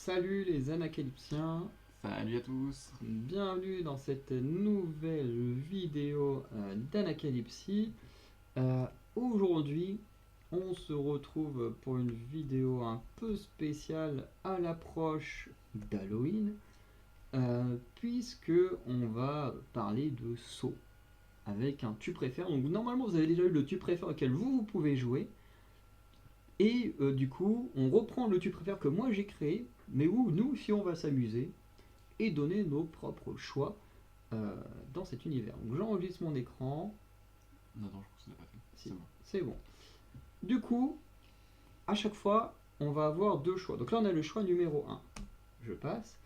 Salut les anacalypsiens, Salut à tous. bienvenue dans cette nouvelle vidéo d'Anacalypsie. Aujourd'hui, on se retrouve pour une vidéo un peu spéciale à l'approche d'Halloween, puisque on va parler de saut avec un tu préfères. Donc normalement vous avez déjà eu le tu préfères auquel vous pouvez jouer. Et du coup, on reprend le tu préfères que moi j'ai créé, mais où nous aussi on va s'amuser et donner nos propres choix dans cet univers. Donc j'enregistre mon écran. Non, non, je pense que je l'ai pas fait. Si, C'est bon. c'est bon. Du coup, à chaque fois, on va avoir deux choix. Donc là, on a le choix numéro un. Je passe.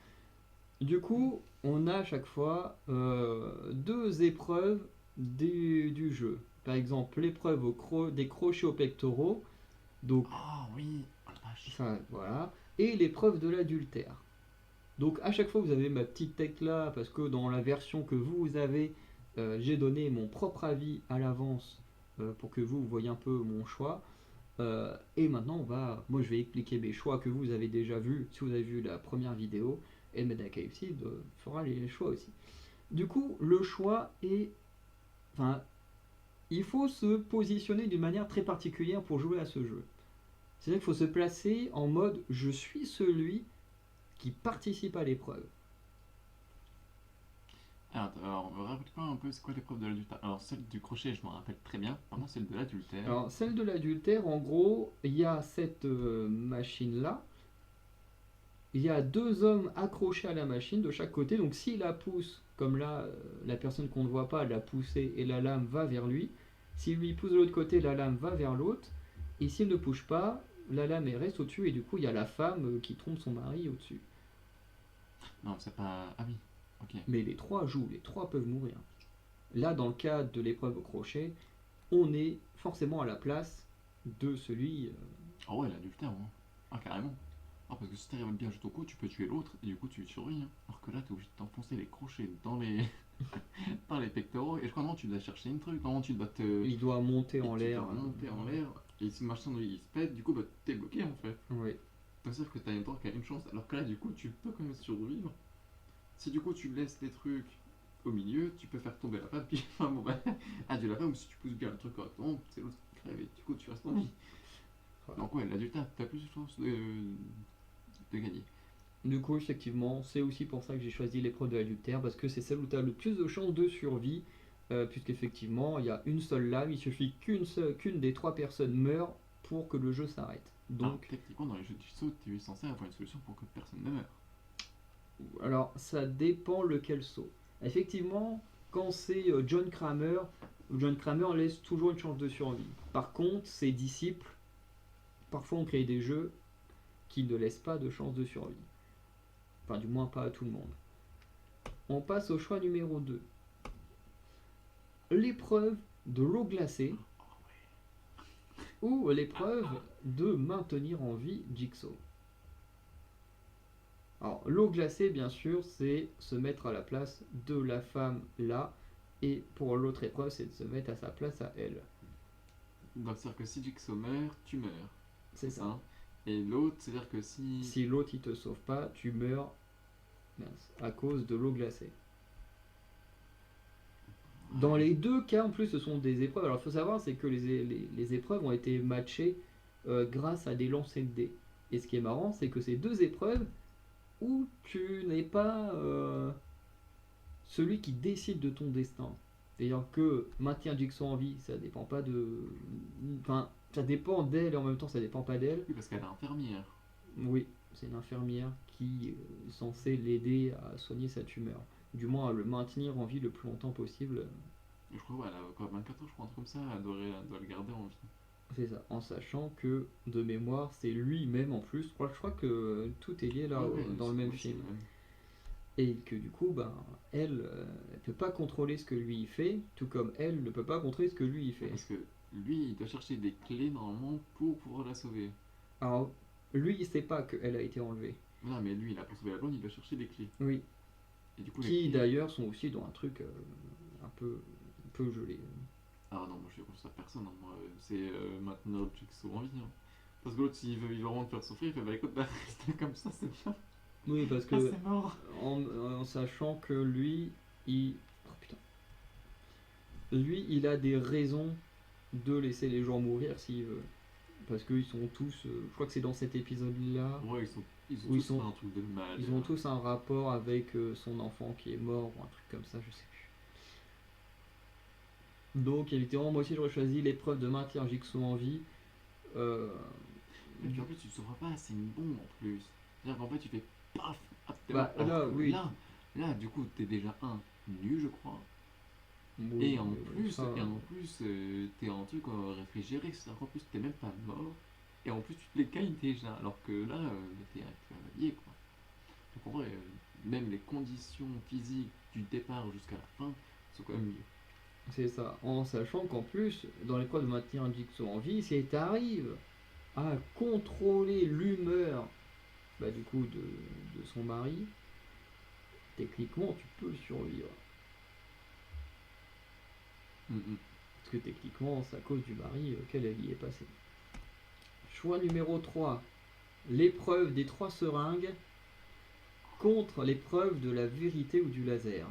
Du coup, on a à chaque fois deux épreuves du jeu. Par exemple, l'épreuve des crochets aux pectoraux. Donc, Oh oui, oh la vache. ça, voilà. Et l'épreuve de l'adultère. Donc à chaque fois vous avez ma petite tech là parce que dans la version que vous avez, j'ai donné mon propre avis à l'avance pour que vous voyez un peu mon choix. Et maintenant moi je vais expliquer mes choix que vous avez déjà vus si vous avez vu la première vidéo et Medaka FC fera les choix aussi. Du coup le choix est, enfin il faut se positionner d'une manière très particulière pour jouer à ce jeu. C'est-à-dire qu'il faut se placer en mode je suis celui qui participe à l'épreuve. Alors, raconte-moi un peu c'est quoi l'épreuve de l'adultère. Alors, celle du crochet, je m'en rappelle très bien. Maintenant, celle de l'adultère. Alors, celle de l'adultère, en gros, il y a cette machine-là. Il y a deux hommes accrochés à la machine de chaque côté. Donc, s'il la pousse, comme là, la personne qu'on ne voit pas l'a poussée et la lame va vers lui. S'il lui pousse de l'autre côté, la lame va vers l'autre. Et s'il ne bouge pas, la lame elle reste au-dessus. Et du coup, il y a la femme qui trompe son mari au-dessus. Non, c'est pas. Ah oui, ok. Mais les trois jouent, les trois peuvent mourir. Là, dans le cas de l'épreuve au crochet, on est forcément à la place de celui. Oh ouais, l'adultère, hein. Ah, carrément. Ah, parce que si t'arrives bien juste au coup, tu peux tuer l'autre et du coup, tu survis. Hein. Alors que là, t'es obligé de t'enfoncer les crochets dans les. dans les pectoraux. Et je crois, non, tu dois chercher une truc. Non, tu dois te. Il doit monter Et en tu l'air. dois monter en l'air. Et si le machin il se pète, du coup, bah, t'es bloqué en fait. Oui. Sauf que t'as une droit qu'à une chance. Alors que là, du coup, tu peux quand même survivre. Si du coup tu laisses les trucs au milieu, tu peux faire tomber la pâte, puis enfin, bon, bah, adieu la femme, ou si tu pousses bien le truc correctement, c'est l'autre qui crève et du coup tu restes en vie. Voilà. Donc ouais, l'adulte, t'as plus de chances de gagner. Du coup, effectivement, c'est aussi pour ça que j'ai choisi l'épreuve de l'adultère, parce que c'est celle où tu as le plus de chances de survie, puisqu'effectivement, il y a une seule lame, il suffit qu'une des trois personnes meure pour que le jeu s'arrête. Alors Donc, techniquement, dans les jeux du saut, tu es censé avoir une solution pour que personne ne meure. alors, ça dépend lequel saut. Effectivement, quand c'est John Kramer laisse toujours une chance de survie. Par contre, ses disciples, parfois on crée des jeux qui ne laissent pas de chance de survie. Enfin, du moins pas à tout le monde. On passe au choix numéro 2. L'épreuve de l'eau glacée Oh ouais. ou l'épreuve de maintenir en vie Jigsaw. Alors, l'eau glacée, bien sûr, c'est se mettre à la place de la femme là, et pour l'autre épreuve, c'est de se mettre à sa place à elle. Donc c'est-à-dire que si Jigsaw meurt, tu meurs. C'est C'est ça. ça. Hein. Et l'autre, c'est-à-dire que si. Si l'autre il te sauve pas, tu meurs mince, à cause de l'eau glacée. Dans Ouais. les deux cas, en plus, ce sont des épreuves. Alors, il faut savoir, c'est que les épreuves ont été matchées grâce à des lancers de dés. Et ce qui est marrant, c'est que ces deux épreuves où tu n'es pas celui qui décide de ton destin. C'est-à-dire que maintenir Jigsaw en vie, ça dépend pas de. Enfin, ça dépend d'elle et en même temps ça dépend pas d'elle. Oui, parce qu'elle est infirmière. Oui, c'est une infirmière qui est censée l'aider à soigner sa tumeur. Du moins à le maintenir en vie le plus longtemps possible. Je crois qu'elle a encore 24 ans, je crois, un truc comme ça, elle doit le garder en vie. C'est ça, en sachant que de mémoire, c'est lui-même en plus. Je crois que tout est lié là Ouais, ouais, dans le même oui, c'est film. même. Et que du coup, ben, elle peut pas contrôler ce que lui il fait, tout comme elle ne peut pas contrôler ce que lui il Ouais, fait. parce que lui, il doit chercher des clés normalement pour pouvoir la sauver. Alors, lui il sait pas qu'elle a été enlevée. Non, mais lui, là, pour sauver la blonde, il doit chercher des clés. Oui, Et du coup, les qui clés. d'ailleurs sont aussi dans un truc un peu gelé. Ah non, moi je suis contre ça, personne. Hein. Moi, c'est maintenant le truc qui sauve en vie. Hein. Parce que l'autre, s'il veut vraiment te faire souffrir, il fait bah écoute, bah reste comme ça, c'est bien. Oui, parce Ah, que c'est mort. en sachant que oh, putain. Lui, il a des raisons de laisser les gens mourir s'il veut. Parce qu'ils sont tous, je crois que c'est dans cet épisode-là, Ouais, ils ont où tous fait un truc de mal. ils ont tous un rapport avec son enfant qui est mort ou un truc comme ça, je sais plus. Donc évidemment, moi aussi j'aurais choisi l'épreuve de maintenir Jigsaw en vie. Euh, Et puis en plus, tu ne sauras pas, c'est une bombe en plus. C'est-à-dire qu'en fait, tu fais paf, hop, t'es mort. bah Alors là, que oui. du coup, t'es déjà nu, je crois. Oui, Et en mais bon, plus, ça. t'es en truc réfrigéré, c'est-à-dire qu'en plus, t'es même pas mort. Et en plus, tu te les cailles déjà. Alors que là, t'es habillé, quoi. Donc en vrai, même les conditions physiques du départ jusqu'à la fin sont quand même mieux. C'est ça. En sachant qu'en plus, dans l'épreuve de maintenir un Jigsaw en vie, si tu arrives à contrôler l'humeur bah, du coup de son mari, techniquement tu peux survivre. Mhm. Parce que techniquement c'est à cause du mari qu'elle y est passée. Choix numéro 3. L'épreuve des 3 seringues contre l'épreuve de la vérité ou du laser.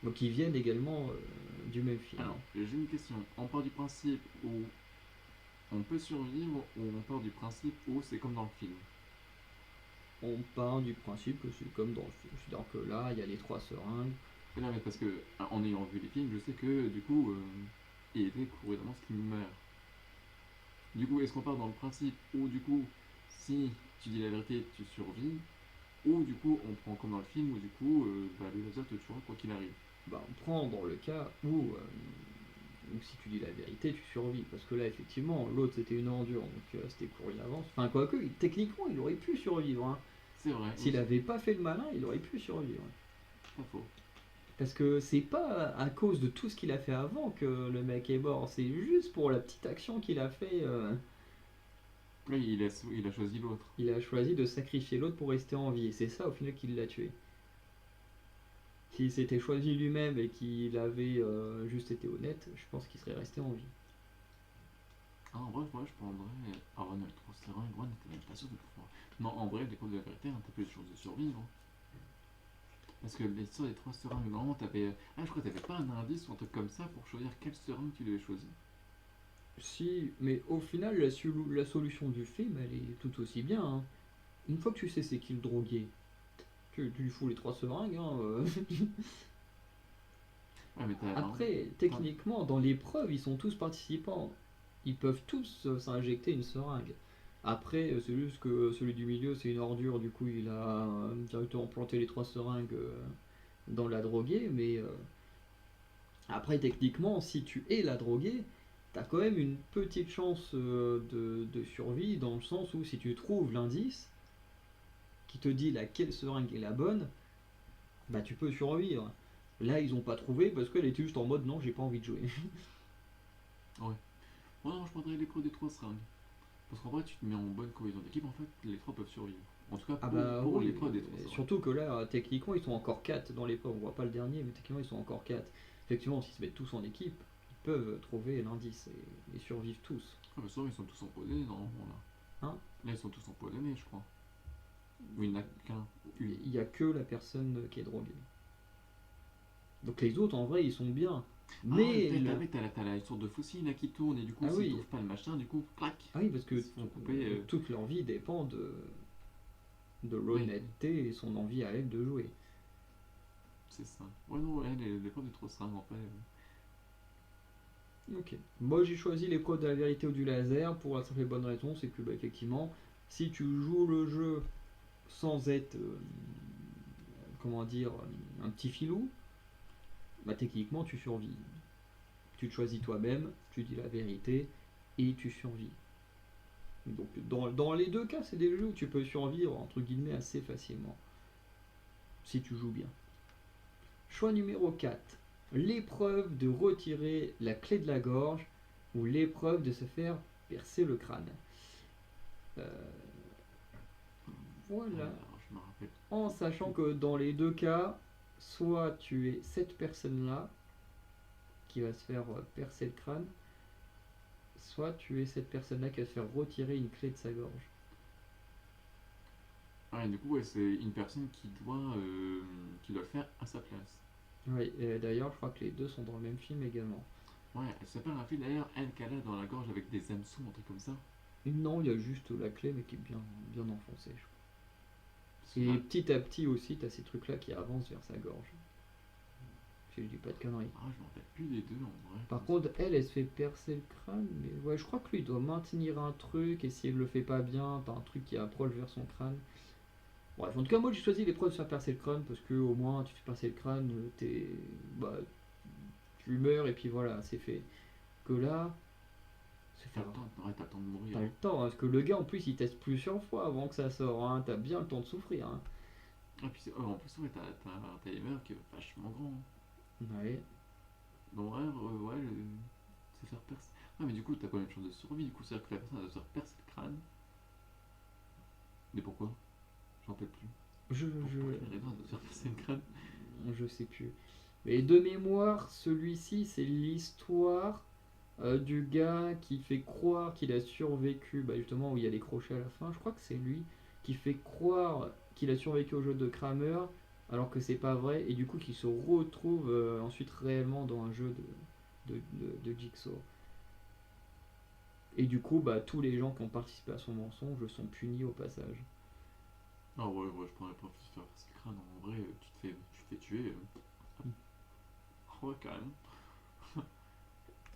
Donc qui viennent également du même film. Alors, j'ai une question. On part du principe où on peut survivre ou on part du principe où c'est comme dans le film? On part du principe que c'est comme dans le film. C'est-à-dire que là, il y a les 3 seringues. Mais non, mais parce que, en ayant vu les films, je sais que, du coup, il était couru d'avance qu'il meurt. Du coup, est-ce qu'on part dans le principe où, du coup, si tu dis la vérité, tu survis, ou du coup, on prend comme dans le film où, du coup, bah, le laser te tuera quoi qu'il arrive? Bah, on prend dans le cas où si tu dis la vérité, tu survis. Parce que là, effectivement, l'autre c'était une ordure, donc c'était couru d'avance. Enfin, quoique, techniquement, il aurait pu survivre. Hein. C'est vrai, S'il oui, avait pas fait le malin, il aurait pu survivre. pas faux. Parce que c'est pas à cause de tout ce qu'il a fait avant que le mec est mort, c'est juste pour la petite action qu'il a fait. Oui, il a choisi l'autre. Il a choisi de sacrifier l'autre pour rester en vie. Et c'est ça au final qui l'a tué. S'il s'était choisi lui-même et qu'il avait juste été honnête, je pense qu'il serait resté en vie. Ah, en vrai, ouais, je prendrais. Ah, ouais, non, le 3 seringues, ouais, t'es même pas sûr de le prendre. Non, en vrai, l'épreuve de la vérité, hein, t'as plus de chances de survivre. Hein. Parce que l'histoire des 3 seringues, normalement, t'avais. Ah, je crois que t'avais pas un indice ou un truc comme ça pour choisir quelle seringue tu devais choisir. Si, mais au final, la solution du film, elle est tout aussi bien. Hein. Une fois que tu sais c'est qui le drogué, tu lui fous les 3 seringues. Hein, Ouais, mais t'as. Après, T'as- techniquement, dans l'épreuve, ils sont tous participants. Ils peuvent tous s'injecter une seringue. Après, c'est juste que celui du milieu, c'est une ordure, du coup, il a directement planté les 3 seringues dans la droguée. Mais après, techniquement, si tu es la droguée, t'as quand même une petite chance de survie, dans le sens où si tu trouves l'indice qui te dit laquelle seringue est la bonne, bah tu peux survivre. Là, ils ont pas trouvé parce qu'elle était juste en mode non, j'ai pas envie de jouer. Ouais. Ouais, non, je prendrais l'épreuve des 3 seringues. Parce qu'en vrai, tu te mets en bonne cohésion d'équipe, en fait, les 3 peuvent survivre. En tout cas, Ah bah pour oui, l'épreuve des 3 seringues. surtout que là, techniquement, ils sont encore 4 dans l'épreuve. On voit pas le dernier, mais techniquement, ils sont encore 4. Effectivement, s'ils se mettent tous en équipe, ils peuvent trouver l'indice et survivre tous. Ah, mais ça, ils sont tous empoisonnés, normalement, là. Hein. Là, ils sont tous empoisonnés, je crois. Ou il n'y en a qu'un, ou une. Il y a que la personne qui est droguée. Donc les autres, en vrai, ils sont bien. Ah, Mais t'as la sorte de fossile là qui tourne, et du coup, ah s'ils oui, trouvent pas le machin, du coup, clac, ah oui, parce que ils se font couper. toute leur vie dépend de Oui, l'honnêteté et son envie à elle de jouer. c'est ça. Ouais, non, ouais, l'épreuve des 3 seringues, en fait. Ok. Moi j'ai choisi l'épreuve de la vérité ou du laser pour la simple et bonne raison, c'est que bah, effectivement, si tu joues le jeu sans être, comment dire, un petit filou, bah techniquement tu survis. Tu te choisis toi-même, tu dis la vérité et tu survis. Donc dans les deux cas, c'est des jeux où tu peux survivre entre guillemets assez facilement, si tu joues bien. Choix numéro 4. L'épreuve de retirer la clé de la gorge ou l'épreuve de se faire percer le crâne. Euh, voilà. Alors, je me rappelle. En sachant que dans les deux cas, soit tu es cette personne-là qui va se faire percer le crâne, soit tu es cette personne-là qui va se faire retirer une clé de sa gorge. Ah, et du coup, ouais, c'est une personne qui doit le faire à sa place. Oui, et d'ailleurs, je crois que les deux sont dans le même film également. Ouais, elle s'appelle un fille d'ailleurs, elle qu'elle a dans la gorge avec des hameçons, un truc comme ça. Non, il y a juste la clé, mais qui est bien enfoncée, je crois. Parce que Et là, petit à petit aussi, t'as ces trucs-là qui avancent vers sa gorge. Si je dis pas de conneries. ah, je m'en rappelle plus des deux en vrai. Par contre, elle se fait percer le crâne, mais ouais, je crois que lui, il doit maintenir un truc, et s'il le fait pas bien, t'as un truc qui approche vers son crâne. Bref, en tout cas, moi j'ai choisi l'épreuve de se faire percer le crâne, parce que au moins, tu fais percer le crâne, bah, tu meurs, et puis voilà, c'est fait. Que là, se T'as faire. le temps, ouais, t'as le temps de mourir. T'as le temps, hein, parce que le gars en plus il teste plusieurs fois avant que ça sorte, hein, t'as bien le temps de souffrir. Hein. Et puis, en plus, ouais, t'as les meurs qui est vachement grand. Ouais. Dans vrai, ouais, se faire percer. Ouais, mais du coup, t'as pas une chance de survie. Du coup, c'est-à-dire que la personne elle doit se faire percer le crâne. Mais pourquoi? J'en rappelle plus. Je, Pour quelle je, raison elle doit se faire percer le crâne? je sais plus. Mais de mémoire, celui-ci c'est l'histoire du gars qui fait croire qu'il a survécu, bah justement où il y a les crochets à la fin, je crois que c'est lui qui fait croire qu'il a survécu au jeu de Kramer alors que c'est pas vrai et du coup qui se retrouve ensuite réellement dans un jeu de Jigsaw. Et du coup, bah, tous les gens qui ont participé à son mensonge sont punis au passage. Ah ouais, ouais, je pourrais pas se faire percer le crâne. En vrai, tu te fais tuer. Ah ouais, carrément.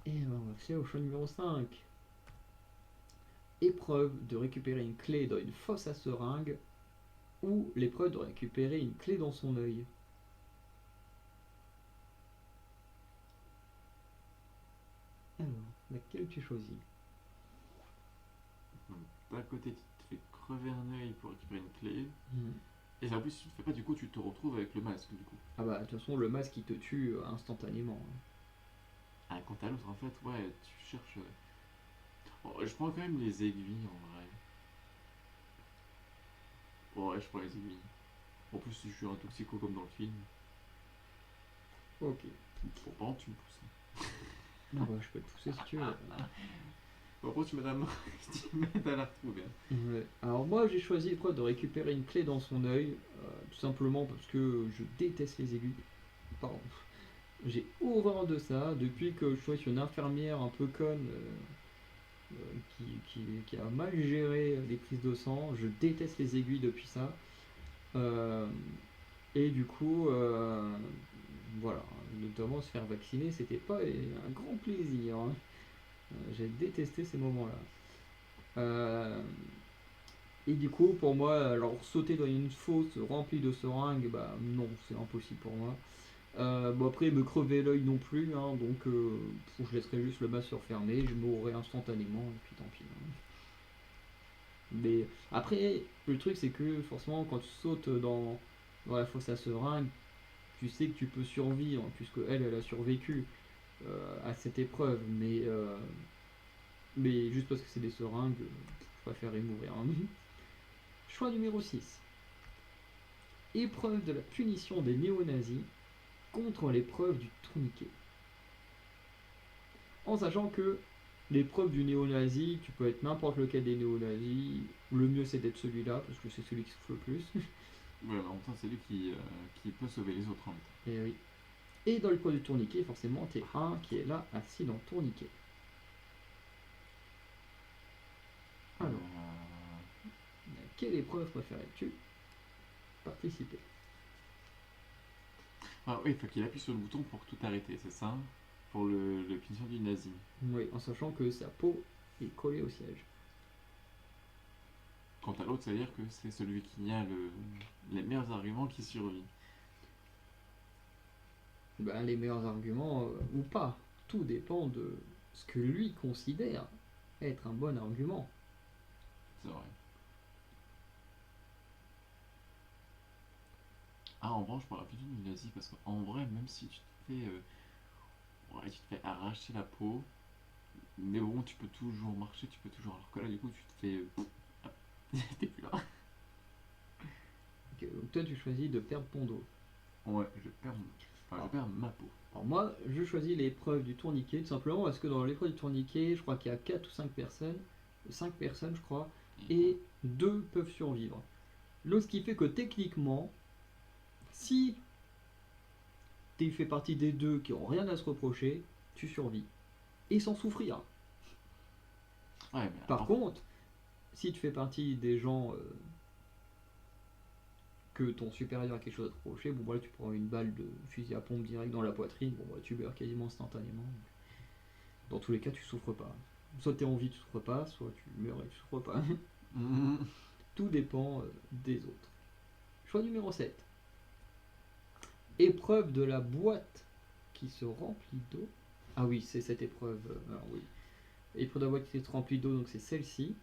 Et ben, on va passer au choix numéro 5. Épreuve de récupérer une clé dans une fosse à seringue ou l'épreuve de récupérer une clé dans son œil. Alors, laquelle tu choisis? D'un côté, tu te fais crever un œil pour récupérer une clé. Hmm. Et en plus, si tu le fais pas, du coup, tu te retrouves avec le masque, du coup. Ah bah, de toute façon, le masque il te tue instantanément. Hein. Ah, quant à l'autre, en fait, ouais, tu cherches. Bon, je prends quand même les aiguilles, en vrai. Ouais, je prends les aiguilles. En plus, si je suis un toxico comme dans le film. Ok. Bon, par contre, tu me pousses. Ah bah, je peux te pousser si tu veux. Bon, après, tu m'aides à, tu m'aides à la retrouver. Ouais. Alors moi j'ai choisi l'épreuve de récupérer une clé dans son œil, tout simplement parce que je déteste les aiguilles. Pardon. J'ai horreur de ça depuis que je suis une infirmière un peu conne qui a mal géré les prises de sang. Je déteste les aiguilles depuis ça. Euh, et du coup, voilà, notamment se faire vacciner, c'était pas un grand plaisir. Hein. J'ai détesté ces moments-là. Et du coup, pour moi, alors sauter dans une fosse remplie de seringues, bah non, c'est impossible pour moi. Bon après, me crever l'œil non plus, hein, donc je laisserai juste le masque se refermer, je mourrai instantanément, et puis tant pis. Hein. Mais après, le truc c'est que forcément, quand tu sautes dans la fosse à seringues, tu sais que tu peux survivre, puisque elle a survécu à cette épreuve, mais juste parce que c'est des seringues, je préférerais mourir. Hein. Choix numéro 6. Épreuve de la punition des néo-nazis contre l'épreuve du tourniquet. En sachant que l'épreuve du néo-nazi, tu peux être n'importe lequel des néo-nazis, le mieux c'est d'être celui-là, parce que c'est celui qui souffle le plus. Ouais, mais en même temps, c'est lui qui peut sauver les autres en même temps. Et oui. Et dans l'épreuve du tourniquet, forcément, t'es un qui est là, assis dans le tourniquet. Alors, à quelle épreuve préférais-tu participer? Ah oui, il faut qu'il appuie sur le bouton pour tout arrêter, c'est ça? Pour le punition du nazi. Oui, en sachant que sa peau est collée au siège. Quant à l'autre, ça veut dire que c'est celui qui a les meilleurs arguments qui survit. Ben, les meilleurs arguments ou pas. Tout dépend de ce que lui considère être un bon argument. C'est vrai. Ah, en vrai, je parle plutôt du nazi parce qu'en vrai, même si tu te fais, ouais, tu te fais arracher la peau, mais bon, tu peux toujours marcher, tu peux toujours. Alors que là, du coup, tu te fais. T'es plus là. Ok, donc toi tu choisis de perdre ton dos. Ouais, je perds ma peau. Alors moi je choisis l'épreuve du tourniquet tout simplement parce que dans l'épreuve du tourniquet je crois qu'il y a 4 ou 5 personnes, 5 personnes je crois, et 2 peuvent survivre. L'autre, ce qui fait que techniquement, si tu fais partie des deux qui ont rien à se reprocher, tu survis. Et sans souffrir. Ouais, mais Par alors, contre, si tu fais partie des gens que ton supérieur a quelque chose à te reprocher, bon voilà, tu prends une balle de fusil à pompe direct dans la poitrine, bon voilà, tu meurs quasiment instantanément. Dans tous les cas, tu souffres pas. Soit tu es en vie, tu souffres pas, soit tu meurs et tu souffres pas. Tout dépend des autres. Choix numéro 7. Épreuve de la boîte qui se remplit d'eau. Ah oui, c'est cette épreuve. Alors oui. Épreuve de la boîte qui se remplit d'eau, donc c'est celle-ci.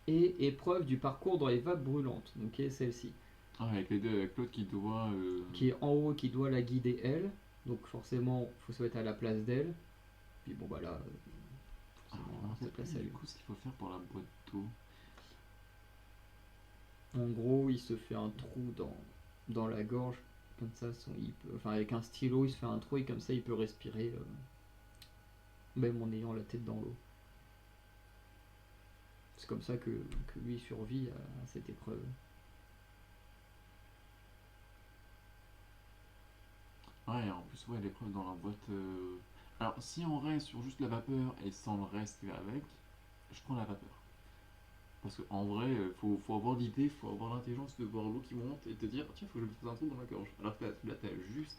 Et épreuve du parcours dans les vapes brûlantes, donc qui est celle-ci. ah, avec les deux, avec l'autre qui doit. Qui est en haut, qui doit la guider elle. Donc forcément, il faut se mettre à la place d'elle. Puis bon bah là, Alors, forcément, je me à sa rappelle place plus à du lui. coup ce qu'il faut faire pour la boîte d'eau. En gros, il se fait un trou dans la gorge. Comme ça, il peut, enfin avec un stylo, il se fait un trou et comme ça, il peut respirer, même en ayant la tête dans l'eau. C'est comme ça que lui survit à cette épreuve. Ouais, en plus, ouais, l'épreuve dans la boîte. Alors, si on reste sur juste la vapeur et sans le reste qui va avec, je prends la vapeur. Parce qu'en vrai, faut avoir l'idée, faut avoir l'intelligence de voir l'eau qui monte et te dire, tiens, faut que je me fasse un trou dans la gorge. Alors que là, t'as juste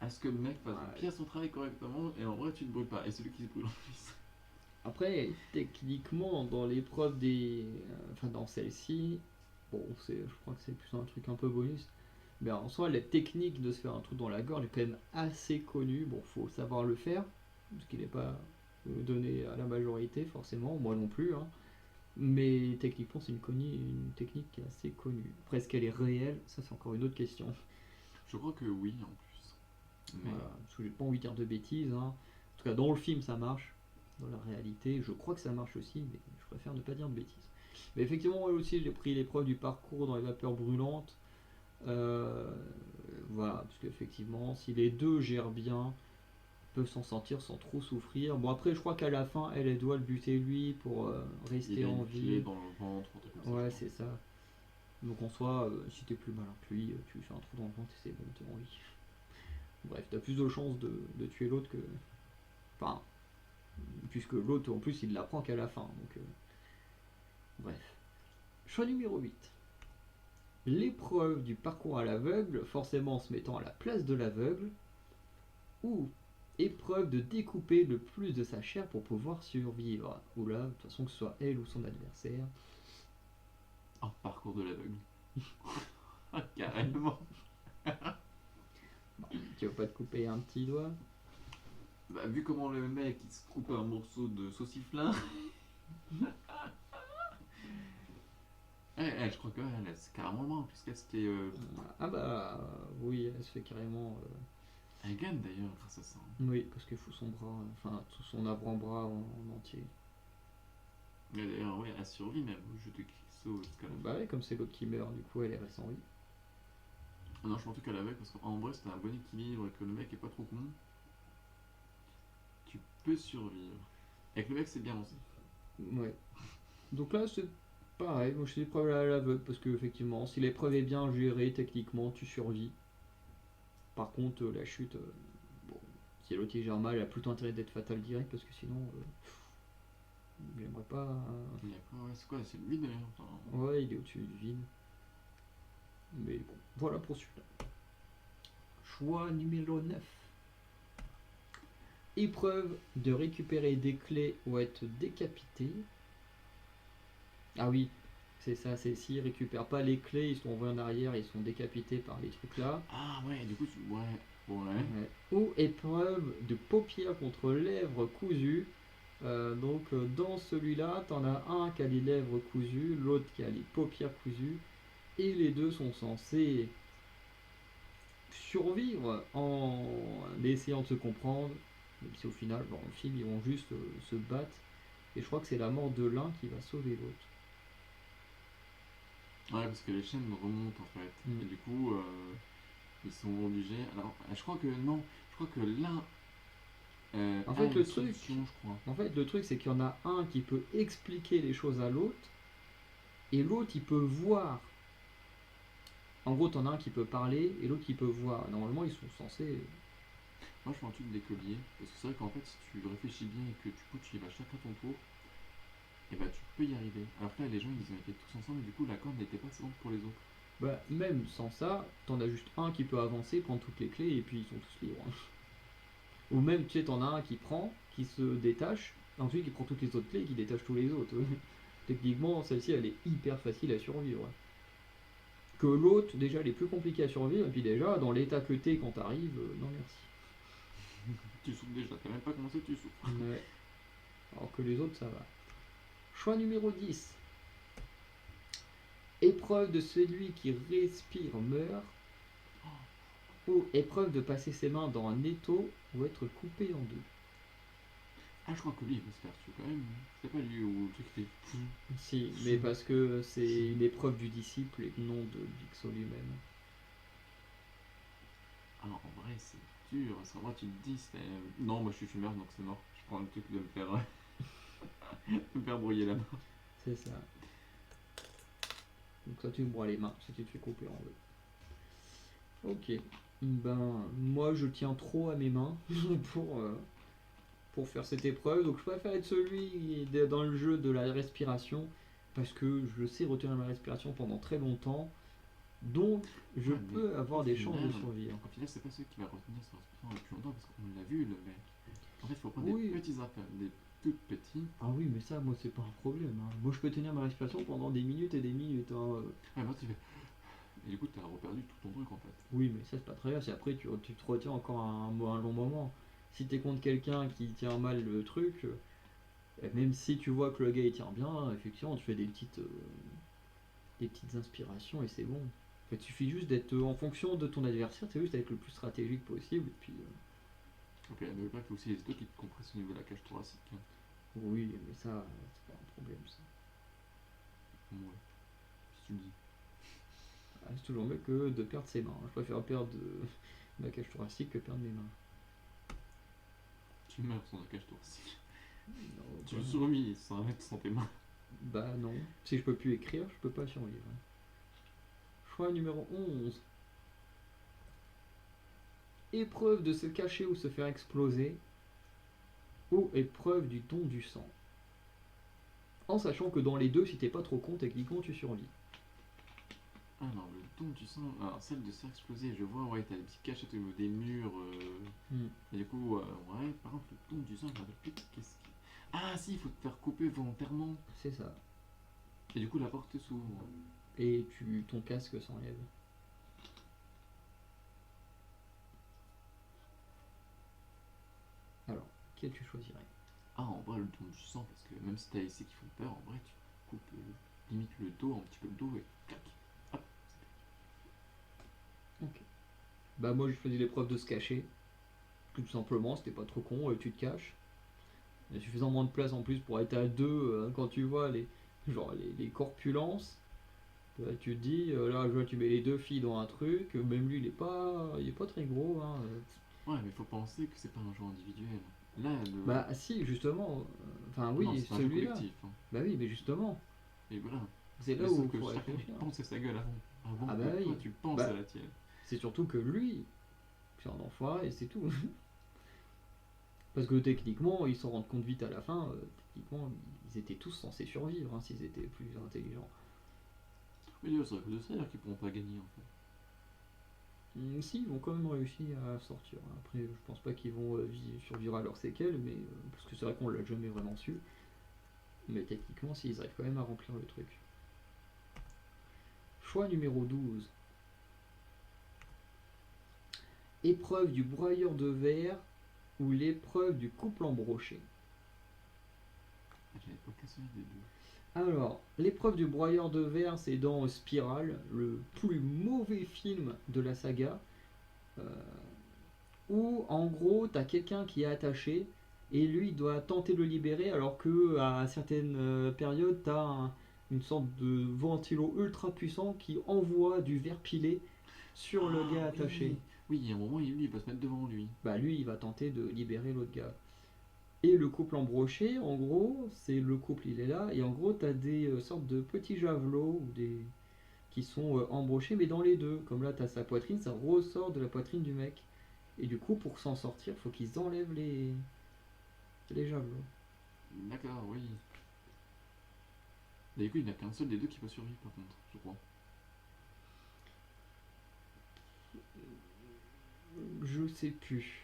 à ce que le mec fasse Ouais. bien son travail correctement et en vrai, tu ne brûles pas. Et celui qui se brûle en plus. Après, techniquement, dans l'épreuve des. Enfin, dans celle-ci, bon, je crois que c'est plus un truc un peu bonus. Mais en soi, la technique de se faire un trou dans la gorge est quand même assez connue. Bon, faut savoir le faire, ce qui n'est pas donné à la majorité, forcément, moi non plus. Hein. Mais techniquement, c'est une technique qui est assez connue. Après, est-ce qu'elle est réelle? Ça, c'est encore une autre question. Je crois que oui, en plus. Mais. Voilà, parce que j'ai pas envie de dire de bêtises. Hein. En tout cas, dans le film, ça marche. Dans la réalité, je crois que ça marche aussi, mais je préfère ne pas dire de bêtises. Mais effectivement, moi aussi, j'ai pris l'épreuve du parcours dans les vapeurs brûlantes. Euh, voilà, parce qu'effectivement, si les deux gèrent bien, peuvent s'en sortir sans trop souffrir. Bon, après, je crois qu'à la fin, elle doit le buter lui pour Il rester a en une clé vie. dans le ventre, un truc comme ça, Ouais, je crois. c'est ça. Donc en soi, si t'es plus malin que lui, tu lui fais un trou dans le ventre et c'est bon, t'es en vie. Bref, t'as plus de chances de tuer l'autre que. Enfin, puisque l'autre, en plus, il l'apprend qu'à la fin. Donc, bref. Choix numéro 8. L'épreuve du parcours à l'aveugle, forcément en se mettant à la place de l'aveugle, ou épreuve de découper le plus de sa chair pour pouvoir survivre. Ou là, de toute façon, que ce soit elle ou son adversaire. Oh, parcours de l'aveugle. Ah, carrément. Bon, tu vas pas te couper un petit doigt. Bah, vu comment le mec il se coupe un morceau de sauciflin. Je crois qu'elle, c'est carrément loin, puisqu'elle s'était. Ah bah oui, elle se fait carrément. Elle gagne d'ailleurs grâce à ça. Oui, parce qu'il faut son bras, enfin tout son avant-bras en entier. Mais d'ailleurs, ouais, elle survit même au jeu de Crixo jusqu'à la fin. Bah ouais, comme c'est l'autre qui meurt, du coup elle est restée en vie. Non, je pensais qu'elle avait, parce qu'en vrai c'était un bon équilibre et que le mec est pas trop con. Tu peux survivre. Et que le mec c'est bien aussi. Ouais. Donc là c'est pareil, moi je suis l'épreuve à l'aveugle parce que effectivement, si l'épreuve est bien gérée, techniquement tu survis. Par contre la chute, bon, si l'autre il gère mal, elle a plutôt intérêt d'être fatale direct parce que sinon, j'aimerais pas. Il y a quoi, ouais, c'est quoi, c'est lui d'ailleurs. Enfin, Ouais, il est au-dessus du vide. Mais bon, voilà pour celui-là. Choix numéro 9. Épreuve de récupérer des clés ou être décapité. Ah oui, c'est ça, c'est s'ils récupèrent pas les clés, ils sont envoyés en arrière, ils sont décapités par les trucs là. Ah ouais, du coup, ouais. Ouais. Ouais. Ou épreuve de paupières contre lèvres cousues. Dans celui-là, t'en as un qui a les lèvres cousues, l'autre qui a les paupières cousues, et les deux sont censés survivre en essayant de se comprendre, même si au final, dans le film, ils vont juste se battre. Et je crois que c'est la mort de l'un qui va sauver l'autre. Ouais, parce que les chaînes remontent en fait. Mm. Et du coup, ils sont obligés. Alors, je crois que non. Je crois que l'un En a fait, une le truc, solution, je crois. c'est qu'il y en a un qui peut expliquer les choses à l'autre, et l'autre il peut voir. En gros, t'en as un qui peut parler et l'autre qui peut voir. Normalement, ils sont censés. Moi, je fais un truc d'écolier, parce que c'est vrai qu'en fait, si tu réfléchis bien et que du coup, tu y vas chacun ton tour, et bah, tu peux y arriver. Alors que là, les gens, ils ont été tous ensemble, et du coup, la corde n'était pas assez longue pour les autres. Bah, même sans ça, t'en as juste un qui peut avancer, prendre toutes les clés et puis ils sont tous libres. Ou même, tu sais, t'en as un qui prend, qui se détache, et ensuite qui prend toutes les autres clés et qui détache tous les autres. Techniquement, celle-ci, elle est hyper facile à survivre. Que l'autre, déjà, elle est plus compliquée à survivre, et puis déjà, dans l'état que t'es quand t'arrives, non merci. Tu souffres déjà, t'as même pas commencé, tu souffres. Ouais. Alors que les autres, ça va. Choix numéro 10. Épreuve de celui qui respire meurt. Ou épreuve de passer ses mains dans un étau ou être coupé en deux. Ah, je crois que lui, il va se faire tuer quand même. C'est pas lui où le truc était fou. Si, mais parce que c'est une épreuve du disciple et non de Vixo lui-même. Alors, en vrai, c'est dur. En vrai, tu te dis, c'est. Non, moi, je suis fumeur, donc c'est mort. Je prends le truc de me faire. me faire brouiller la main. C'est ça. Donc ça tu me broies les mains si tu te fais couper en deux. Ok. Ben moi je tiens trop à mes mains pour faire cette épreuve. Donc je préfère être celui dans le jeu de la respiration. Parce que je sais retenir ma respiration pendant très longtemps. Donc je Ouais, mais peux avoir au des chances de final- survivre. Au final, c'est pas celui qui va retenir sa respiration le plus longtemps parce qu'on l'a vu, le mec. En fait, il faut prendre Oui. des petits affaires, des toutes petites. Ah oui mais ça moi c'est pas un problème. Hein. Moi je peux tenir ma respiration pendant des minutes et des minutes. Hein. Ouais, moi, tu fais. Et du coup, t'as reperdu tout ton truc en fait. Oui, mais ça c'est pas très grave, si après tu te retiens encore un long moment. Si t'es contre quelqu'un qui tient mal le truc, même si tu vois que le gars il tient bien, effectivement tu fais des petites inspirations et c'est bon. En fait, il suffit juste d'être en fonction de ton adversaire, c'est juste d'être le plus stratégique possible. Et puis, Ok, n'oublie pas qu'il y a aussi les deux qui te compressent au niveau de la cage thoracique. Hein. oui, mais ça, c'est pas un problème ça. Ouais, si tu le dis. Ah, c'est toujours mieux que de perdre ses mains. Je préfère perdre ma cage thoracique que perdre mes mains. Tu meurs sans la cage thoracique. Non, Tu bah, survis sans mettre sans tes mains. bah non. Si je peux plus écrire, je peux pas survivre. Choix numéro 11. Épreuve de se cacher ou se faire exploser. Ou épreuve du don du sang. En sachant que dans les deux, si t'es pas trop con, techniquement tu survis. Alors, le don du sang. Alors, celle de se faire exploser, je vois, ouais, t'as des petites cachettes au niveau des murs. Et du coup, ouais, par contre, le don du sang, je me rappelle plus qu'est-ce qui. Ah, si, il faut te faire couper volontairement. C'est ça. Et du coup, la porte s'ouvre. Et ton casque s'enlève. Alors, quel tu choisirais? Ah, en vrai, le don du sang, parce que même si t'as essais qui font peur, en vrai, tu coupes limite le dos, un petit peu le dos et clac. Hop. Ok. Bah moi j'ai choisi l'épreuve de se cacher. Tout simplement, c'était pas trop con, tu te caches. Il y a suffisamment de place en plus pour être à deux quand tu vois les corpulences. Tu te dis, là je vois tu mets les deux filles dans un truc, même lui il est pas très gros. Hein. Ouais, mais faut penser que c'est pas un jeu individuel. Là, le. Bah si justement, enfin Non, oui c'est un jeu celui-là. collectif. Hein. Bah oui mais justement, Et voilà. c'est là Mais où sauf il que faut chacun réfléchir. pense à sa gueule avant. Avant Ah que bah oui. toi, tu penses Bah. à la tienne. C'est surtout que lui, c'est un enfoiré et c'est tout. Parce que techniquement, ils s'en rendent compte vite à la fin, techniquement, ils étaient tous censés survivre hein, s'ils étaient plus intelligents. Mais c'est à cause de ça d'ailleurs qu'ils pourront pas gagner en fait. Si, ils vont quand même réussir à sortir. Après, je pense pas qu'ils vont survivre à leurs séquelles, mais parce que c'est vrai qu'on l'a jamais vraiment su. Mais techniquement, s'ils arrivent quand même à remplir le truc. Choix numéro 12. Épreuve du broyeur de verre ou l'épreuve du couple embroché. J'avais pas qu'à celui des deux. Alors, l'épreuve du broyeur de verre, c'est dans Spiral, le plus mauvais film de la saga, où en gros, t'as quelqu'un qui est attaché et lui il doit tenter de le libérer, alors que à certaines périodes, t'as une sorte de ventilo ultra puissant qui envoie du verre pilé sur le gars attaché. Oui, il y a un moment, lui, il va se mettre devant lui. Bah lui, il va tenter de libérer l'autre gars. Et le couple embroché, en gros, c'est le couple, il est là, et en gros, t'as des sortes de petits javelots ou des qui sont embrochés, mais dans les deux. Comme là, t'as sa poitrine, ça ressort de la poitrine du mec. Et du coup, pour s'en sortir, faut qu'ils enlèvent les javelots. D'accord, oui. Et du coup, il n'y en a qu'un seul des deux qui peut survivre, par contre, je crois. Je sais plus.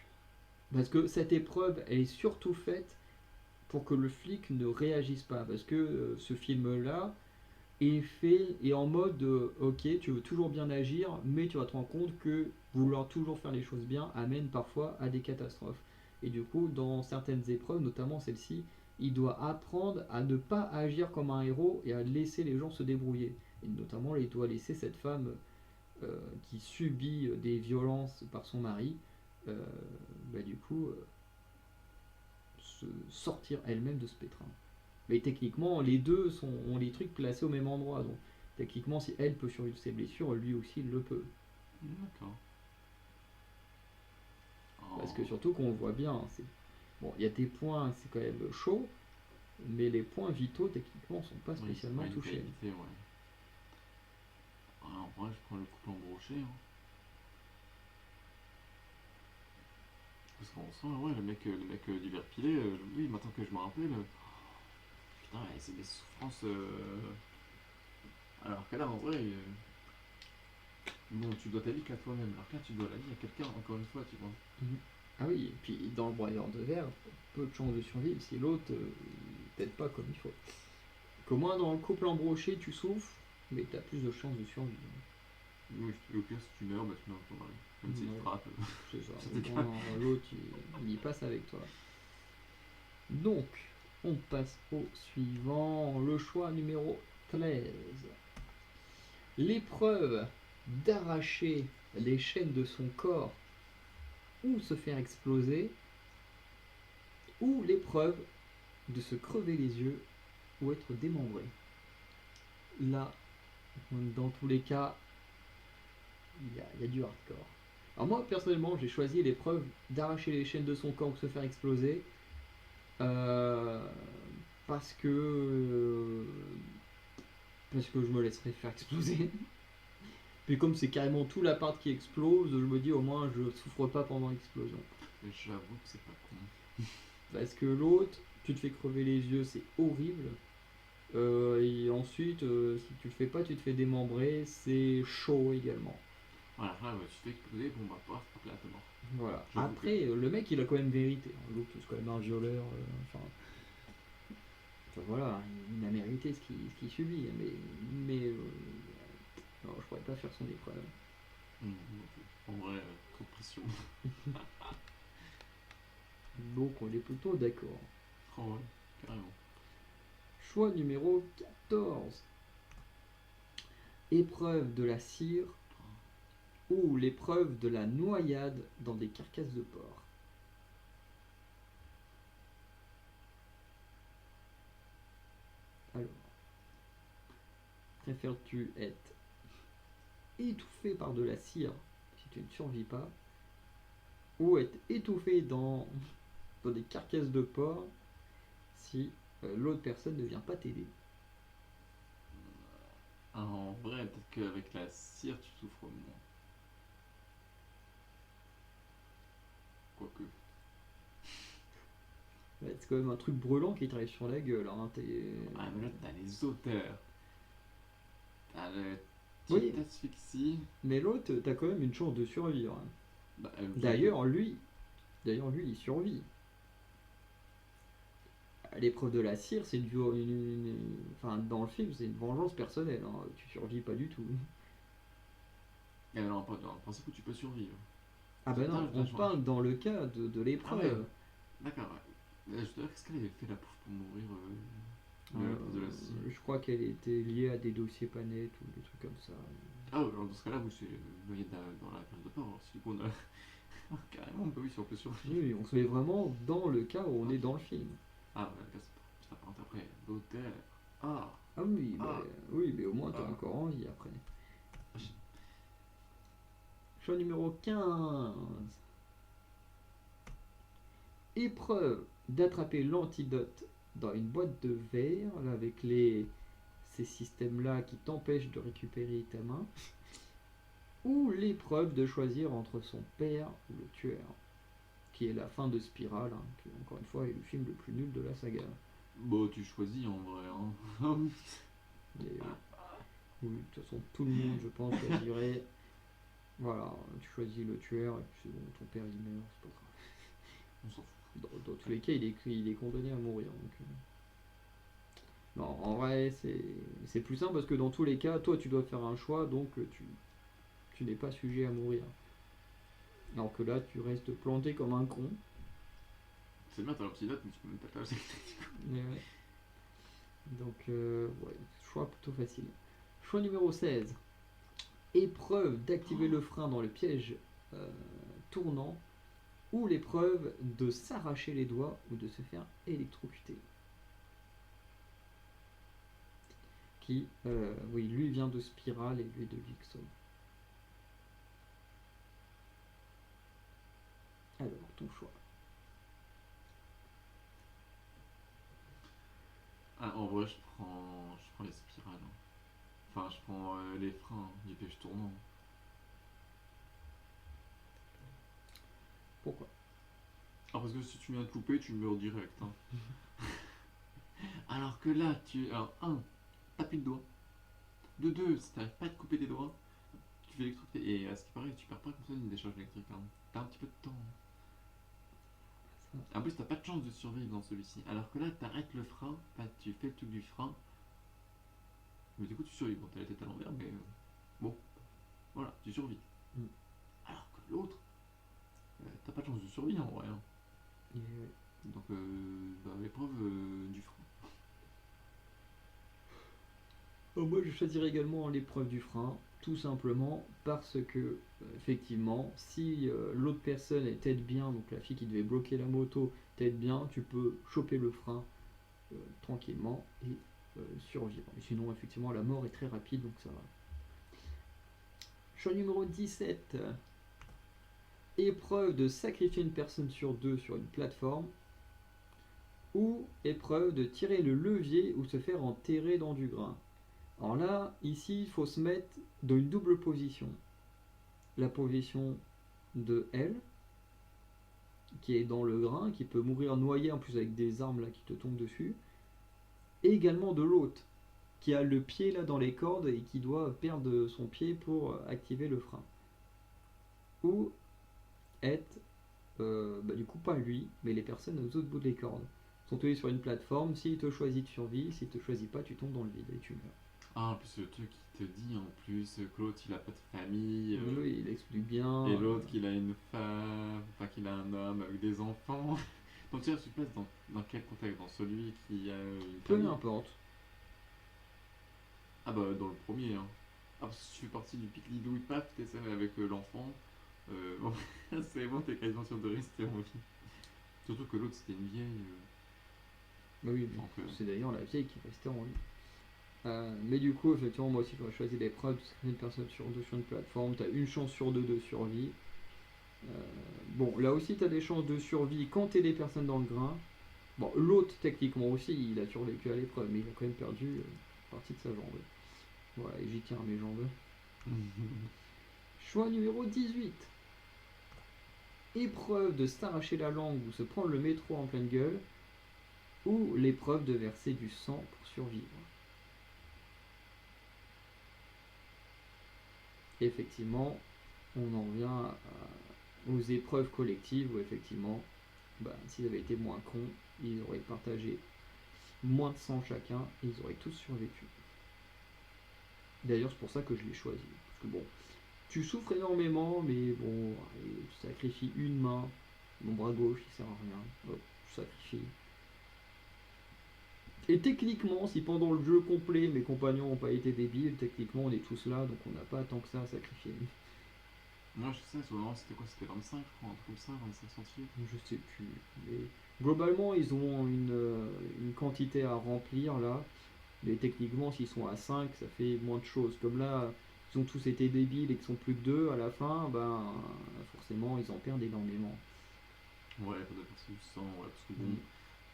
Parce que cette épreuve, elle est surtout faite pour que le flic ne réagisse pas. Parce que ce film-là est fait et en mode ok, tu veux toujours bien agir, mais tu vas te rendre compte que vouloir toujours faire les choses bien amène parfois à des catastrophes. Et du coup, dans certaines épreuves, notamment celle-ci, il doit apprendre à ne pas agir comme un héros et à laisser les gens se débrouiller. Et notamment, il doit laisser cette femme qui subit des violences par son mari, euh, du coup, se sortir elle-même de ce pétrin. Mais techniquement, les deux ont les trucs placés au même endroit. Donc, techniquement, si elle peut survivre ses blessures, lui aussi, il le peut. D'accord. Parce que Oh. surtout qu'on voit bien, c'est bon, il y a des points, c'est quand même chaud, mais les points vitaux, techniquement, sont pas Oui, spécialement ouais, il faut touchés. éviter, ouais. Ah, en vrai, je prends le couple embroché. Hein. Parce qu'on sent, ouais, le mec du verre pilé, oui, maintenant que je me rappelle, putain, ouais, c'est des souffrances. Alors que là, en vrai, bon, tu dois ta vie qu'à toi-même. Alors que là, tu dois la vie à quelqu'un, encore une fois, tu vois. Mhm. Ah oui, et puis dans le broyeur de verre, peu de chances de survivre si l'autre t'aide pas comme il faut. Qu'au moins dans le couple embroché, tu souffres, mais t'as plus de chances de survivre. Oui, et au pire, si tu meurs, bah tu meurs avec ton mari. Même s'il te Ouais, frappe, c'est ça. ça Au t'écarte. moins l'autre, il y passe avec toi. Donc, on passe au suivant, le choix numéro 13. L'épreuve d'arracher les chaînes de son corps ou se faire exploser, ou l'épreuve de se crever les yeux ou être démembré. Là, dans tous les cas, il y a du hardcore. Alors moi, personnellement, j'ai choisi l'épreuve d'arracher les chaînes de son corps ou se faire exploser. euh, parce que parce que je me laisserais faire exploser. Puis comme c'est carrément tout l'appart qui explose, je me dis au moins je souffre pas pendant l'explosion. J'avoue que c'est pas con. Parce que l'autre, tu te fais crever les yeux, c'est horrible. Et ensuite, si tu le fais pas, tu te fais démembrer, c'est chaud également. Voilà, là, ouais, tu te fais exploser, bon bah, paf, hop là, t'es mort. Voilà. J'avoue que. Après, le mec, il a quand même vérité. L'autre, c'est quand même un violeur. Enfin, voilà, il a mérité ce qu'il subit. Mais non, je pourrais pas faire son épreuve. En vrai, trop de pression. Donc, on est plutôt d'accord. Oh ouais, carrément. Choix numéro 14. Épreuve de la cire ou l'épreuve de la noyade dans des carcasses de porc. Alors, préfères-tu être étouffé par de la cire si tu ne survis pas, ou être étouffé dans des carcasses de porc si l'autre personne ne vient pas t'aider? Ah, en vrai, peut-être qu'avec la cire, tu souffres moins. Quoique. Ouais, c'est quand même un truc brûlant qui t'arrive sur la gueule. Hein, Ah, mais là, t'as les auteurs. T'as le. Oui, Petite asphyxie. mais l'autre, t'as quand même une chance de survivre. Hein. Bah, D'ailleurs, lui, il survit. L'épreuve de la cire, c'est enfin, dans le film, c'est une vengeance personnelle. Hein. Tu survis pas du tout. Ah, non, pas dans le principe où tu peux survivre. Ah bah non, on parle dans le cas de Ah ouais, l'épreuve. d'accord. Ouais. Je te dire, qu'est-ce qu'elle avait fait la pauvre pour mourir de Euh, l'épreuve de la cire. je crois qu'elle était liée à des dossiers pas nets ou des trucs comme ça. Ah, ouais, alors dans ce cas-là, oui, c'est noyé dans la cage de porc. Si du coup, on a. Carrément, bah oui, si on peut survivre. Oui, on se met vraiment dans le cas où on est dans le film. Ah, ouais, là, c'est pas. Putain, par contre, après, l'hôtel. Ah, Ah oui, ah, oui, mais au moins t'as ah. encore envie après. Choix numéro 15. Épreuve d'attraper l'antidote dans une boîte de verre, là, avec ces systèmes-là qui t'empêchent de récupérer ta main, ou l'épreuve de choisir entre son père ou le tueur, qui est la fin de Spirale, hein, qui encore une fois est le film le plus nul de la saga. Bon, tu choisis en vrai. Hein. Et, oui, de toute façon, tout le monde, je pense, choisirait. Voilà, tu choisis le tueur, et puis c'est bon, ton père il meurt, c'est pas grave. On s'en fout. Dans tous les cas, il est condamné à mourir. Donc, non, en vrai, c'est plus simple parce que dans tous les cas, toi tu dois faire un choix, donc tu n'es pas sujet à mourir. Alors que là, tu restes planté comme un con. C'est bien, t'as l'antidote, mais tu peux même pas t'acheter. Mais ouais. Donc, ouais, choix plutôt facile. Choix numéro 16. Épreuve d'activer le frein dans le piège tournant, ou l'épreuve de s'arracher les doigts ou de se faire électrocuter. Qui, oui, lui vient de Spirale et lui de Jigsaw. Alors, ton choix. Ah, en vrai, je prends les spirales. Hein. Enfin, je prends les freins du piège tournant. Pourquoi? Ah, parce que si tu viens de couper, tu meurs direct. Hein. Alors que là, alors, t'as plus de doigts. De deux, si t'arrives pas à te couper des doigts, tu fais électrocuter. Et à ce qui paraît, tu perds pas comme ça une décharge électrique. Hein. T'as un petit peu de temps. En plus, t'as pas de chance de survivre dans celui-ci. Alors que là, t'arrêtes le frein, tu fais le truc du frein. Mais du coup, tu survis. Bon, t'as la tête à l'envers, mais bon, voilà, tu survis. Mm. Alors que l'autre, t'as pas de chance de survie en vrai. Hein. Donc, l'épreuve du frein. Moi, je choisirais également l'épreuve du frein, tout simplement parce que, effectivement, si l'autre personne t'aide bien, donc la fille qui devait bloquer la moto t'aide bien, tu peux choper le frein tranquillement et survivre. Et sinon, effectivement, la mort est très rapide, donc ça va. Choix numéro 17. Épreuve de sacrifier une personne sur deux sur une plateforme, ou épreuve de tirer le levier ou se faire enterrer dans du grain. Alors là, ici, il faut se mettre dans une double position. La position de elle, qui est dans le grain, qui peut mourir noyée en plus avec des armes là qui te tombent dessus, et également de l'autre, qui a le pied là dans les cordes et qui doit perdre son pied pour activer le frein. Ou être, du coup pas lui, mais les personnes aux autres bouts des cordes. Ils sont tenus sur une plateforme, s'il te choisit tu survis, s'il te choisit pas tu tombes dans le vide et tu meurs. Ah, en plus, le truc qui te dit en plus que l'autre il a pas de famille. Oui, il explique bien. Et l'autre qu'il a une femme, enfin qu'il a un homme avec des enfants. Donc tu place dans quel contexte? Dans celui qui a une Peu famille? importe. Ah bah dans le premier. Hein. Ah parce que si tu fais partie du pic Lidou, paf, t'es seul avec l'enfant. Bon, c'est bon, t'es quasiment sûr de rester en vie. Surtout que l'autre c'était une vieille. Bah oui, Donc, c'est d'ailleurs la vieille qui restait en vie. Mais du coup, effectivement, moi aussi j'aurais choisi l'épreuve, parce que une personne sur deux sur une plateforme, t'as une chance sur deux de survie. Bon, là aussi t'as des chances de survie quand t'es des personnes dans le grain. Bon, l'autre, techniquement aussi, il a survécu à l'épreuve, mais il a quand même perdu une partie de sa jambe. Voilà, et j'y tiens à mes jambes. Choix numéro 18. Épreuve de s'arracher la langue ou se prendre le métro en pleine gueule, ou l'épreuve de verser du sang pour survivre. Effectivement, on en revient aux épreuves collectives où effectivement, s'ils avaient été moins cons, ils auraient partagé moins de sang chacun et ils auraient tous survécu. D'ailleurs, c'est pour ça que je l'ai choisi. Parce que bon, tu souffres énormément, mais bon, allez, tu sacrifies une main, mon bras gauche, il sert à rien. Hop, tu sacrifies. Et techniquement, si pendant le jeu complet mes compagnons n'ont pas été débiles, techniquement on est tous là, donc on n'a pas tant que ça à sacrifier. Moi je sais, c'était quoi? C'était 25, je crois, un truc comme ça, 25 centilitres. Je sais plus. Mais globalement, ils ont une quantité à remplir là. Mais techniquement, s'ils sont à 5, ça fait moins de choses. Comme là, ils ont tous été débiles et qu'ils sont plus que 2 à la fin, forcément, ils en perdent énormément. Ouais, faut d'abord c'est du sang, ouais, parce que bon,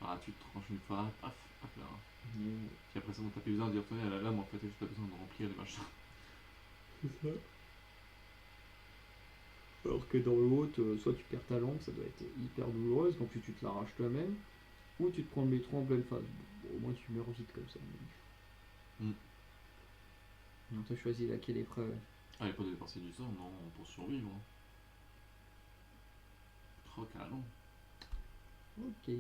Ah, tu te tranches une fois, paf, hop là. Et Puis après, c'est bon, t'as plus besoin d'y retourner à la lame, en fait, t'as juste pas besoin de remplir les machins. c'est ça. Alors que dans le haut, soit tu perds ta langue, ça doit être hyper douloureuse, donc tu te l'arraches toi-même, ou tu te prends le métro en pleine face. Bon, au moins tu meurs vite comme ça. Hmm. Mais on t'a choisi laquelle épreuve? Ah, il n'y a pas de dépenser du sang, non, pour survivre. Hein. Oh, carrément. Ok.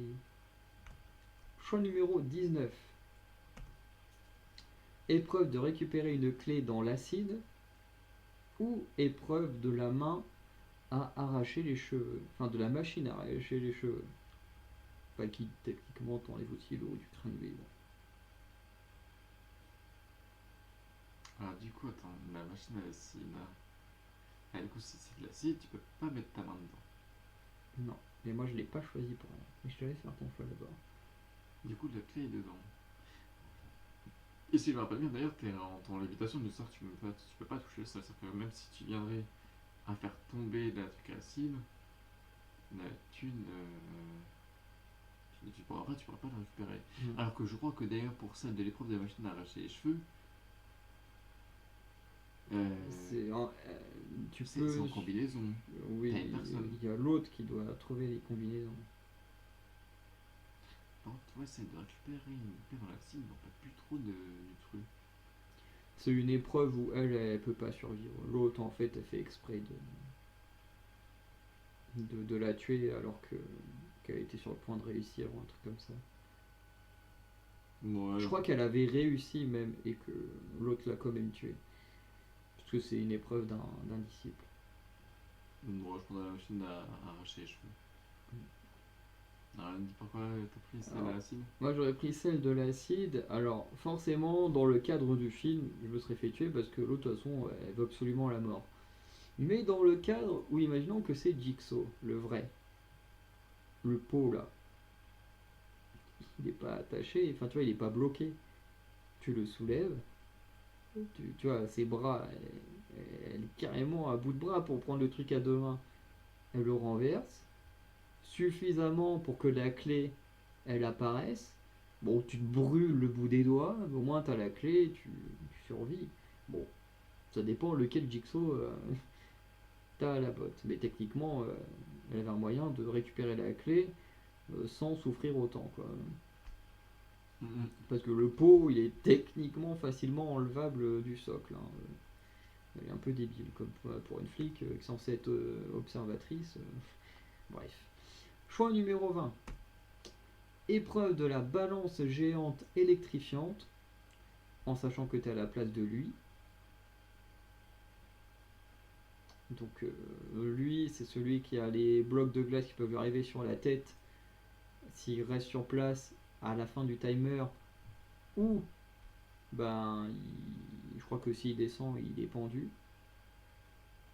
Choix numéro 19. Épreuve de récupérer une clé dans l'acide ou épreuve de la main à arracher les cheveux. Enfin, de la machine à arracher les cheveux. Enfin, qui techniquement t'enlève aussi l'eau du crâne vivre. Ah, du coup, attends, la machine à l'acide. Ah, du coup, si c'est de l'acide, tu peux pas mettre ta main dedans. Non, mais moi je l'ai pas choisi pour moi. Mais je te laisse faire ton choix d'abord. Du coup, la clé est dedans. Et si je me rappelle bien, d'ailleurs, t'es en lévitation, du sort, tu peux pas toucher le sol. C'est-à-dire que même si tu viendrais à faire tomber la truc à acide, la thune, tu pourras pas la récupérer. Mm. Alors que je crois que d'ailleurs, pour celle de l'épreuve de la machine à arracher les cheveux, C'est en- tu c'est peux. en combinaison. Oui, T'as une personne. il y a l'autre qui doit trouver les combinaisons. Par contre, tu vois, essayer de récupérer une clé dans l'acide, on n'a plus trop de trucs. C'est une épreuve où elle peut pas survivre. L'autre, en fait, elle fait exprès de la tuer alors qu'elle était sur le point de réussir ou un truc comme ça. Ouais, Je crois qu'elle avait réussi même et que l'autre l'a quand même tué. Parce que c'est une épreuve d'un disciple. moi, je prendrais la machine à arracher les cheveux. Alors, dis pourquoi t'as pris celle à Alors, l'acide. moi j'aurais pris celle de l'acide. Alors forcément, dans le cadre du film, je me serais fait tuer parce que l'autre, de toute façon, elle veut absolument la mort. Mais dans le cadre où imaginons que c'est Jigsaw, le vrai, le pot là, il n'est pas attaché, enfin tu vois, il n'est pas bloqué. Tu le soulèves, tu vois, ses bras, elle est carrément à bout de bras pour prendre le truc à deux mains. Elle le renverse, suffisamment pour que la clé, elle apparaisse. Bon, tu te brûles le bout des doigts, mais au moins tu as la clé, tu survis. Bon, ça dépend lequel Jigsaw t'as à la botte. Mais techniquement, elle avait un moyen de récupérer la clé sans souffrir autant, quoi. Parce que le pot, il est techniquement facilement enlevable du socle. Hein. Elle est un peu débile, comme pour une flic qui est censée être observatrice. Bref. Choix numéro 20. Épreuve de la balance géante électrifiante, en sachant que tu es à la place de lui. Donc lui, c'est celui qui a les blocs de glace qui peuvent lui arriver sur la tête s'il reste sur place à la fin du timer, ou je crois que s'il descend, il est pendu.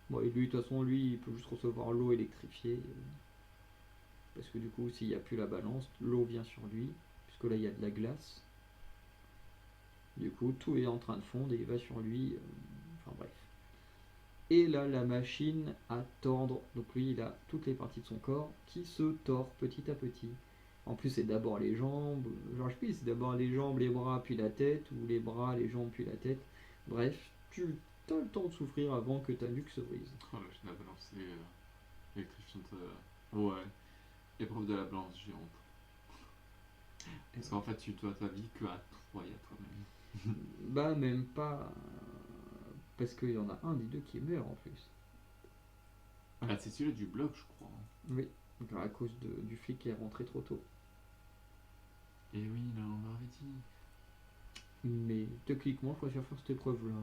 Bon, et lui, de toute façon, lui, il peut juste recevoir l'eau électrifiée. Parce que du coup, s'il n'y a plus la balance, l'eau vient sur lui. Puisque là, il y a de la glace. Du coup, tout est en train de fondre et il va sur lui. Enfin bref. Et là, la machine à tordre. Donc lui, il a toutes les parties de son corps qui se tordent petit à petit. En plus, c'est d'abord les jambes. Genre, je sais plus, c'est d'abord les jambes, les bras, puis la tête. Ou les bras, les jambes, puis la tête. Bref, tu as le temps de souffrir avant que ta nuque se brise. Oh, la machine à balancer électrifiante. Ouais, épreuve de la balance géante. Parce qu'en fait, tu dois ta vie que à toi et à toi-même. Bah, même pas. Parce qu'il y en a un des deux qui meurt en plus. Ah, c'est celui du bloc, je crois. Hein. Oui, donc à cause du flic qui est rentré trop tôt. Et oui, là, on l'avait dit. Mais techniquement, je préfère faire cette épreuve-là.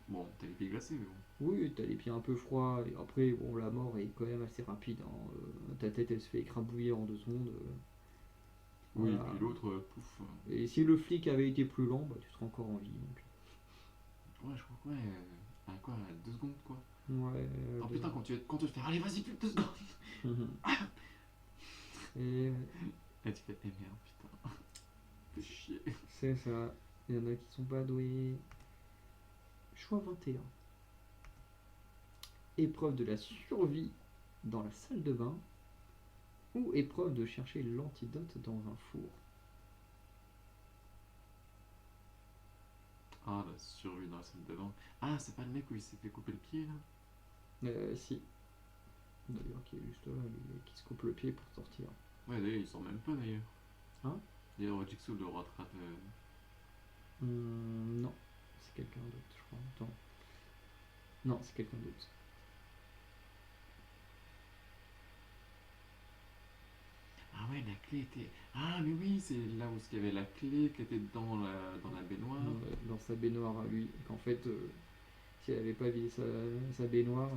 Bon, t'as les pieds glacés, mais bon. Oui, t'as les pieds un peu froids, et après, bon, la mort est quand même assez rapide. Hein. Ta tête, elle se fait écrabouiller en 2 secondes. Oui, et Voilà. puis l'autre, pouf. Et si le flic avait été plus lent, bah, tu serais encore en vie. Donc. Ouais, je crois que ouais. À quoi, à 2 secondes, quoi. Ouais. Oh putain, quand tu te fais, allez, vas-y, plus de 2 secondes. Et Et tu fais, eh merde, putain. Fais chier. c'est ça. Il y en a qui sont pas doués. Choix 21. Épreuve de la survie dans la salle de bain ou épreuve de chercher l'antidote dans un four. Ah, la survie dans la salle de bain. Ah, c'est pas le mec où il s'est fait couper le pied là? Si. D'ailleurs, qui est juste là, lui, qui se coupe le pied pour sortir. Ouais, d'ailleurs, il sort même pas d'ailleurs. Hein? D'ailleurs, Jigsaw le rattrape. Non, c'est quelqu'un d'autre, je crois. Attends. Non, c'est quelqu'un d'autre. Ah ouais, la clé était. Ah, mais oui, c'est là où il y avait la clé qui était dans la baignoire. Dans sa baignoire à lui. Qu'en fait, si elle avait pas vidé sa baignoire,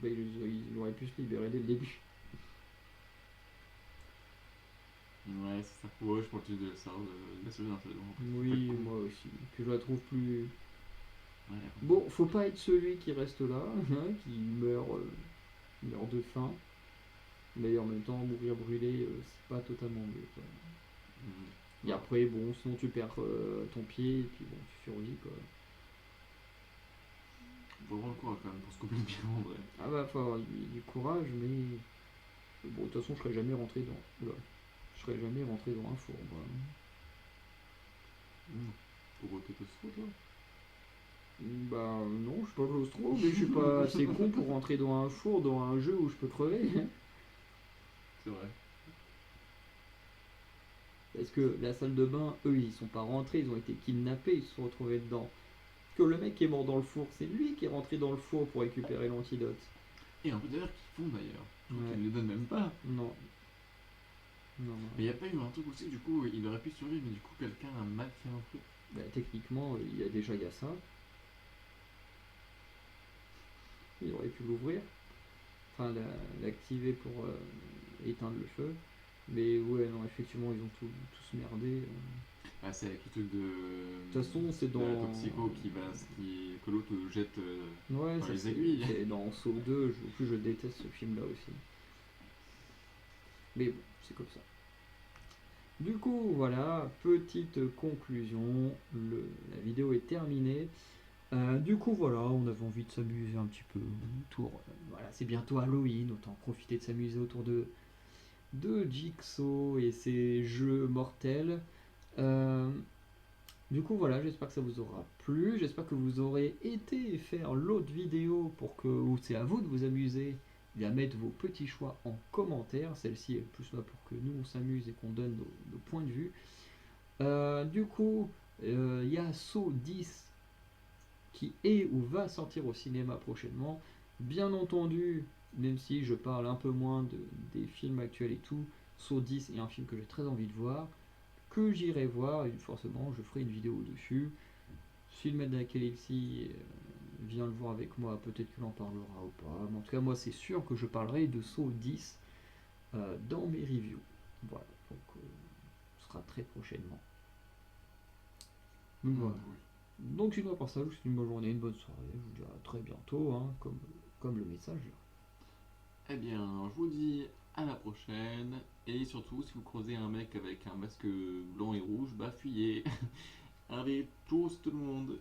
il aurait pu se libérer dès le début. Ouais, c'est ça. Ouais, je continue de ça, de la survie dans la salle de bain. En fait. Oui, Pas cool. moi aussi. Que je la trouve plus. Ouais, Bon, faut pas être celui qui reste là, hein, qui meurt de faim. Mais en même temps, mourir brûlé, c'est pas totalement mieux, quoi. Et Ouais. après, bon, sinon tu perds ton pied, et puis bon, tu survis, quoi. Faut vraiment le courage quand même pour se couper le pied en vrai. Ah bah, faut avoir du courage, mais. Bon, de toute façon, je serais jamais rentré dans. Oula. Je serais jamais rentré dans un four, moi. Pour t'es trop toi? Bah, non, je suis pas claustro, mais je suis pas assez con pour rentrer dans un four, dans un jeu où je peux crever. C'est vrai. Parce que la salle de bain, eux, ils sont pas rentrés, ils ont été kidnappés, ils se sont retrouvés dedans. Que le mec qui est mort dans le four, c'est lui qui est rentré dans le four pour récupérer l'antidote. Et un peu d'ailleurs qu'ils font d'ailleurs. Je crois Ouais. qu'ils ne le donnent même pas. Non. Non, non. Mais il n'y a pas eu un truc aussi, du coup, il aurait pu survivre, mais du coup, quelqu'un a mal fait un truc. Bah, techniquement, il y a déjà ça. Il aurait pu l'ouvrir. Enfin, l'activer pour éteindre le feu. Mais ouais, non, effectivement, ils ont tous merdé. Ah, c'est avec le truc de. De toute façon, c'est de la dans. toxico que l'autre jette Ouais, dans ça les aiguilles. c'est dans Saw 2, en plus je déteste ce film là aussi. Mais bon, c'est comme ça. Du coup, voilà, petite conclusion, la vidéo est terminée. Du coup, voilà, on avait envie de s'amuser un petit peu autour. Voilà, c'est bientôt Halloween, autant profiter de s'amuser autour de Jigsaw et ses jeux mortels. Euh, Du coup, voilà, j'espère que ça vous aura plu. J'espère que vous aurez été faire l'autre vidéo pour que, ou c'est à vous de vous amuser et à mettre vos petits choix en commentaire. Celle-ci est plus là pour que nous on s'amuse et qu'on donne nos points de vue. Du coup, il y a Saw 10 qui est ou va sortir au cinéma prochainement. Bien entendu, même si je parle un peu moins des films actuels et tout, Saw 10 est un film que j'ai très envie de voir, que j'irai voir, et forcément je ferai une vidéo dessus. Si le maître d'Akelexi vient le voir avec moi, peut-être qu'il en parlera ou pas. Mais en tout cas, moi c'est sûr que je parlerai de Saw 10 dans mes reviews. Voilà, donc ce sera très prochainement. Donc voilà. Oui. Donc sinon, pour ça, je vous souhaite une bonne journée, une bonne soirée. Je vous dis à très bientôt, hein, comme le message là. Eh bien, je vous dis à la prochaine. Et surtout, si vous croisez un mec avec un masque blanc et rouge, bah fuyez. Allez, tous tout le monde.